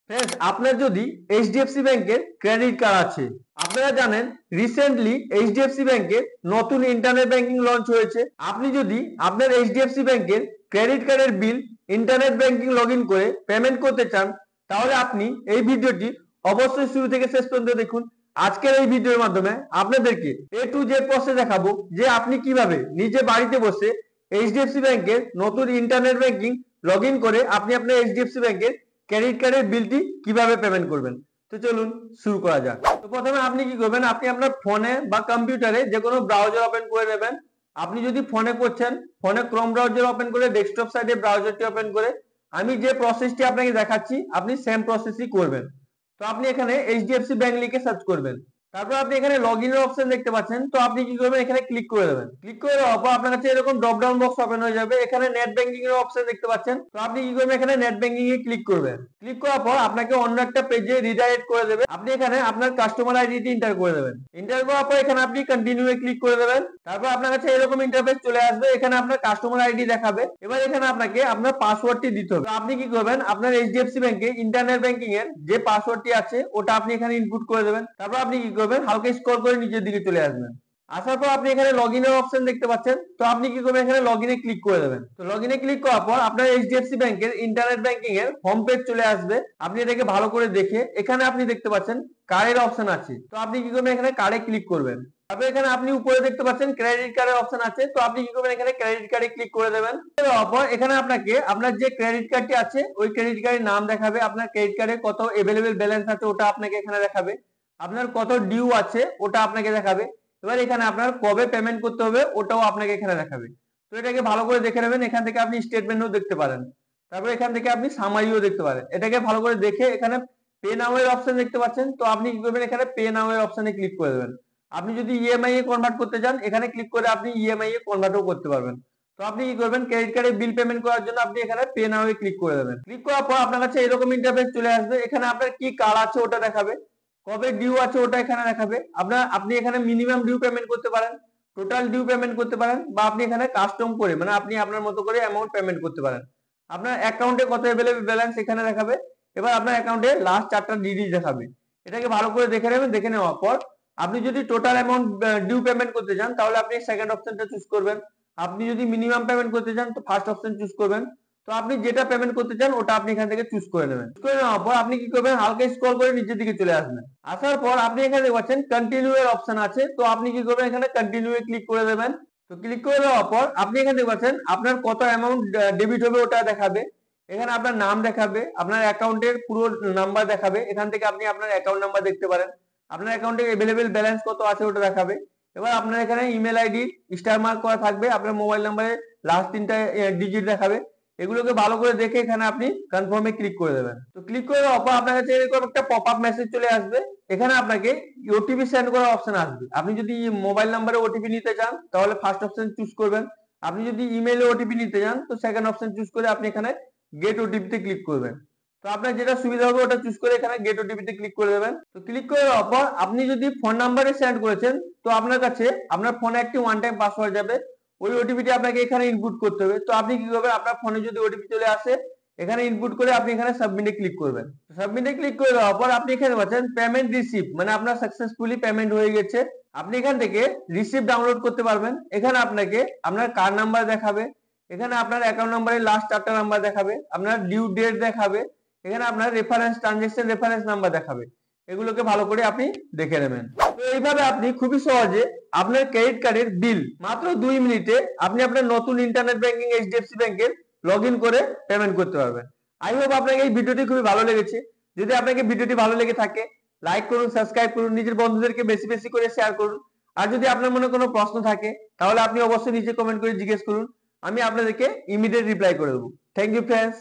Friends আপনার যদি HDFC ব্যাংকের ক্রেডিট কার্ড আছে, আপনারা জানেন রিসেন্টলি এইচডিএফসি ব্যাংকের নতুন ইন্টারনেট ব্যাংকিং লঞ্চ হয়েছে। আপনি যদি আপনার এইচডিএফসি ব্যাংকের ক্রেডিট কার্ডের বিল ইন্টারনেট ব্যাংকিং লগইন করে পেমেন্ট করতে চান, তাহলে আপনি এই ভিডিওটি অবশ্যই শুরু থেকে শেষ পর্যন্ত দেখুন। আজকের এই ভিডিওর মাধ্যমে আপনাদেরকে এ টু জেড প্রসেস দেখাবো যে আপনি কিভাবে নিজে বাড়িতে বসে এইচডিএফসি ব্যাংকের নতুন ইন্টারনেট ব্যাংকিং লগইন করে আপনি আপনার এইচডিএফসি ব্যাংকের ক্রেডিট কার্ডের বিলটি কিভাবে পেমেন্ট করবেন। তো চলুন শুরু করা যাক। তো প্রথমে আপনি কি করবেন, আপনি আপনার ফোনে বা কম্পিউটারে যে কোনো ব্রাউজার ওপেন করে নেবেন। আপনি যদি ফোনে করছেন, ফোনে ক্রোম ব্রাউজার ওপেন করে ডেস্কটপ সাইডে ব্রাউজারটি ওপেন করে আমি যে প্রসেসটি আপনাকে দেখাচ্ছি আপনি সেম প্রসেসই করবেন। তো আপনি এখানে এইচডিএফসি ব্যাংক লিখে সার্চ করবেন। তারপর আপনি এখানে লগইনের অপশন দেখতে পাচ্ছেন, তো আপনি কি করবেন, এখানে ক্লিক করে দেবেন। ক্লিক করে দেওয়ার পর আপনার কাছে এরকম ড্রপ ডাউন বক্স ওপেন হয়ে যাবে। এখানে নেট ব্যাংকিং এর অপশন দেখতে পাচ্ছেন, তো আপনি কি করবেন, এখানে নেট ব্যাংকিং এ ক্লিক করবেন। ক্লিক করার পর আপনাকে অন্য একটা পেজে রিডাইরেক্ট করে দেবে। আপনি এখানে আপনার কাস্টমার আইডিটি এন্টার করে দেবেন। এন্টার করার পর এখানে আপনি কন্টিনিউ এ ক্লিক করে দেবেন। তারপর আপনার কাছে এরকম ইন্টারফেস চলে আসবে। এখানে আপনার কাস্টমার আইডি দেখাবে। এবার এখানে আপনাকে আপনার পাসওয়ার্ডটি দিতে হবে। তো আপনি কি করবেন, আপনার এইচডিএফসি ব্যাংকে ইন্টারনেট ব্যাংকিং এর যে পাসওয়ার্ডটি আছে ওটা আপনি এখানে ইনপুট করে দেবেন। তারপর আপনি কি করবেন, হালকা স্ক্রল করে নিচের দিকে চলে আসবেন। আসার পর আপনি এখানে লগইনের অপশন দেখতে পাচ্ছেন, তো আপনি কি করবেন, এখানে লগইনে ক্লিক করে দেবেন। তো লগইনে ক্লিক করার পর আপনার এইচডিএফসি ব্যাংকের ইন্টারনেট ব্যাংকিং এর হোম পেজ চলে আসবে। আপনি এটাকে ভালো করে দেখে এখানে আপনি দেখতে পাচ্ছেন কার্ডের অপশন আছে, তো আপনি কি করবেন, এখানে কার্ডে ক্লিক করবেন। তারপর এখানে আপনি উপরে দেখতে পাচ্ছেন ক্রেডিট কার্ডের অপশন আছে, তো আপনি কি করবেন, এখানে ক্রেডিট কার্ডে ক্লিক করে দেবেন। দেওয়ার পর এখানে আপনাকে আপনার যে ক্রেডিট কার্ডটি আছে ওই ক্রেডিট কার্ডের নাম দেখাবে, আপনার ক্রেডিট কার্ডে কত अवेलेबल ব্যালেন্স আছে ওটা আপনাকে এখানে দেখাবে, আপনার কত ডিউ আছে ওটা আপনাকে দেখাবে। এবার এখানে আপনার কবে পেমেন্ট করতে হবে ওটাও আপনাকে এখানে দেখাবে। তো এটাকে ভালো করে দেখে নেবেন। এখান থেকে আপনি স্টেটমেন্টও দেখতে পারেন, তারপর এখান থেকে আপনি সামারিও দেখতে পারেন। এটাকে ভালো করে দেখে এখানে পে নাও এর অপশন দেখতে পাচ্ছেন, তো আপনি কি করবেন, এখানে পে নাও এর অপশনে ক্লিক করে দেবেন। আপনি যদি ইএমআই এ কনভার্ট করতে চান এখানে ক্লিক করে আপনি ইএমআই এ কনভার্টও করতে পারবেন। তো আপনি কি করবেন, ক্রেডিট কার্ডের বিল পেমেন্ট করার জন্য আপনি এখানে পে নাও এ ক্লিক করে দেবেন। ক্লিক করার পর আপনার কাছে এরকম ইন্টারফেস চলে আসবে। এখানে আপনার কি কার্ড আছে ওটা দেখাবে, কবে ডিউ আছে ওটা এখানে দেখাবে। আপনি এখানে মিনিমাম ডিউ পেমেন্ট করতে পারেন, টোটাল ডিউ পেমেন্ট করতে পারেন, বা আপনি এখানে কাস্টম করে মানে আপনি আপনার মতো করে অ্যামাউন্ট পেমেন্ট করতে পারেন। আপনার অ্যাকাউন্টে কত अवेलेबल ব্যালেন্স এখানে দেখাবে। এবার আপনার অ্যাকাউন্টে লাস্ট 4টা ডিজিট দেখাবে। এটাকে ভালো করে দেখে নেবেন। দেখে নেওয়ার পর আপনি যদি টোটাল অ্যামাউন্ট ডিউ পেমেন্ট করতে চান তাহলে আপনি সেকেন্ড অপশনটা চুজ করবেন। আপনি যদি মিনিমাম পেমেন্ট করতে চান তো ফার্স্ট অপশন চুজ করবেন। তো আপনি যেটা পেমেন্ট করতে চান ওটা আপনি এখান থেকে চুজ করে নেবেন। চুজ করে নেওয়ার পর আপনি কি করবেন, হালকা স্ক্রল করে নিচের দিকে চলে আসবেন। আসার পর আপনি এখানে দেখতে পাচ্ছেন কন্টিনিউ এর অপশন আছে, তো আপনি কি করবেন, এখানে কন্টিনিউ এ ক্লিক করে দেবেন। তো ক্লিক করে দেওয়ার পর আপনি এখানে দেখতে পাচ্ছেন আপনার কত অ্যামাউন্ট ডেবিট হবে ওটা দেখাবে। এখানে আপনার নাম দেখাবে, আপনার অ্যাকাউন্টের পুরো নাম্বার দেখাবে। এখান থেকে আপনি আপনার অ্যাকাউন্ট নাম্বার দেখতে পারেন, আপনার অ্যাকাউন্টে अवेलेबल ব্যালেন্স কত আছে ওটা দেখাবে। এবার আপনার এখানে ইমেল আইডি স্টার মার্ক করা থাকবে, আপনার মোবাইল নাম্বারে লাস্ট 3টা ডিজিট দেখাবে। এগুলোকে ভালো করে দেখে এখানে আপনি কনফার্মে ক্লিক করে দেবেন। তো ক্লিক করে দেওয়ার পর আপনার কাছে এরকম একটা পপআপ মেসেজ চলে আসবে। এখানে আপনাকে ওটিপি সেন্ড করার অপশন আসবে। আপনি যদি মোবাইল নাম্বারে ওটিপি নিতে চান তাহলে ফার্স্ট অপশন চুজ করবেন। আপনি যদি ইমেইলে ওটিপি নিতে চান তো সেকেন্ড অপশন চুজ করে আপনি এখানে গেট ওটিপি তে ক্লিক করবেন। তো আপনার যেটা সুবিধা হবে ওটা চুজ করে এখানে গেট ওটিপি তে ক্লিক করে দেবেন। তো ক্লিক করে দেওয়ার পর আপনি যদি ফোন নাম্বারে সেন্ড করেছেন তো আপনার কাছে আপনার ফোনে একটি ওয়ান টাইম পাসওয়ার্ড যাবে, ওই ওটিপিটি আপনাকে এখানে ইনপুট করতে হবে। তো আপনি কি করবেন, আপনার ফোনে যদি ওটিপি চলে আসে এখানে ইনপুট করে আপনি এখানে সাবমিটে ক্লিক করবেন। সাবমিটে ক্লিক করে দেওয়ার পর আপনি এখানে পাচ্ছেন পেমেন্ট রিসিভ, মানে আপনার সাকসেসফুলি পেমেন্ট হয়ে গেছে। আপনি এখান থেকে রিসিভ ডাউনলোড করতে পারবেন। এখানে আপনাকে আপনার কার্ড নাম্বার দেখাবে, এখানে আপনার অ্যাকাউন্ট নাম্বারের লাস্ট 4টা নাম্বার দেখাবে, আপনার ডিউ ডেট দেখাবে, এখানে আপনার রেফারেন্স ট্রানজাকশন রেফারেন্স নাম্বার দেখাবে। এগুলোকে ভালো করে আপনি দেখে নেবেন। তো এইভাবে আপনি খুবই সহজে আপনার ক্রেডিট কার্ডের বিল মাত্র 2 মিনিটে আপনি আপনার নতুন ইন্টারনেট ব্যাংকিং এইচডিএফসি ব্যাংকের লগইন করে পেমেন্ট করতে পারবেন। আই হোপ আপনাকে এই ভিডিওটি খুবই ভালো লেগেছে। যদি আপনাকে ভিডিওটি ভালো লেগে থাকে লাইক করুন, সাবস্ক্রাইব করুন, নিজের বন্ধুদেরকে বেশি বেশি করে শেয়ার করুন। আর যদি আপনার মনে কোনো প্রশ্ন থাকে তাহলে আপনি অবশ্যই নিচে কমেন্ট করে জিজ্ঞেস করুন, আমি আপনাদেরকে ইমিডিয়েট রিপ্লাই করে দেবো। Thank you friends.